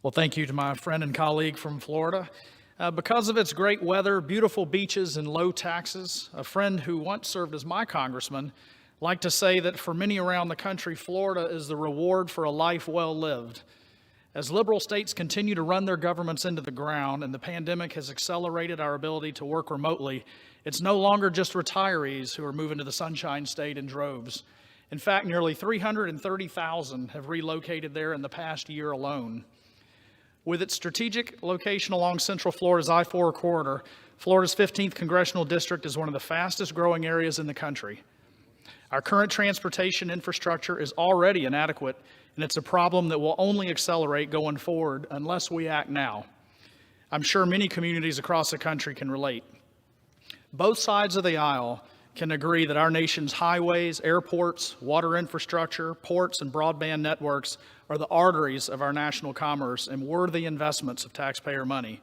Well, thank you to my friend and colleague from Florida. Because of its great weather, beautiful beaches, and low taxes, a friend who once served as my congressman liked to say that for many around the country, Florida is the reward for a life well lived. As liberal states continue to run their governments into the ground and the pandemic has accelerated our ability to work remotely, it's no longer just retirees who are moving to the Sunshine State in droves. In fact, nearly 330,000 have relocated there in the past year alone. With its strategic location along Central Florida's I-4 corridor, Florida's 15th Congressional District is one of the fastest growing areas in the country. Our current transportation infrastructure is already inadequate, and it's a problem that will only accelerate going forward unless we act now. I'm sure many communities across the country can relate. Both sides of the aisle can agree that our nation's highways, airports, water infrastructure, ports, and broadband networks are the arteries of our national commerce and worthy investments of taxpayer money.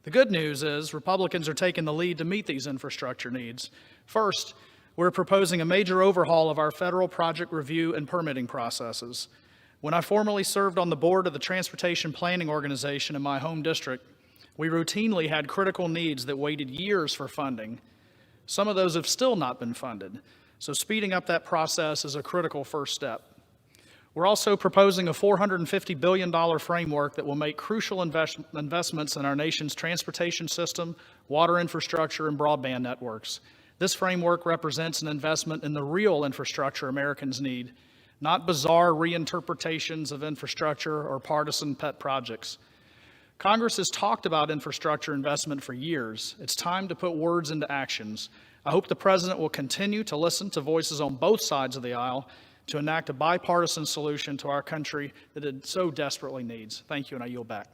The good news is Republicans are taking the lead to meet these infrastructure needs. First, we're proposing a major overhaul of our federal project review and permitting processes. When I formerly served on the board of the Transportation Planning Organization in my home district, we routinely had critical needs that waited years for funding. Some of those have still not been funded, so speeding up that process is a critical first step. We're also proposing a $450 billion framework that will make crucial investments in our nation's transportation system, water infrastructure, and broadband networks. This framework represents an investment in the real infrastructure Americans need, not bizarre reinterpretations of infrastructure or partisan pet projects. Congress has talked about infrastructure investment for years. It's time to put words into actions. I hope the President will continue to listen to voices on both sides of the aisle to enact a bipartisan solution to our country that it so desperately needs. Thank you, and I yield back.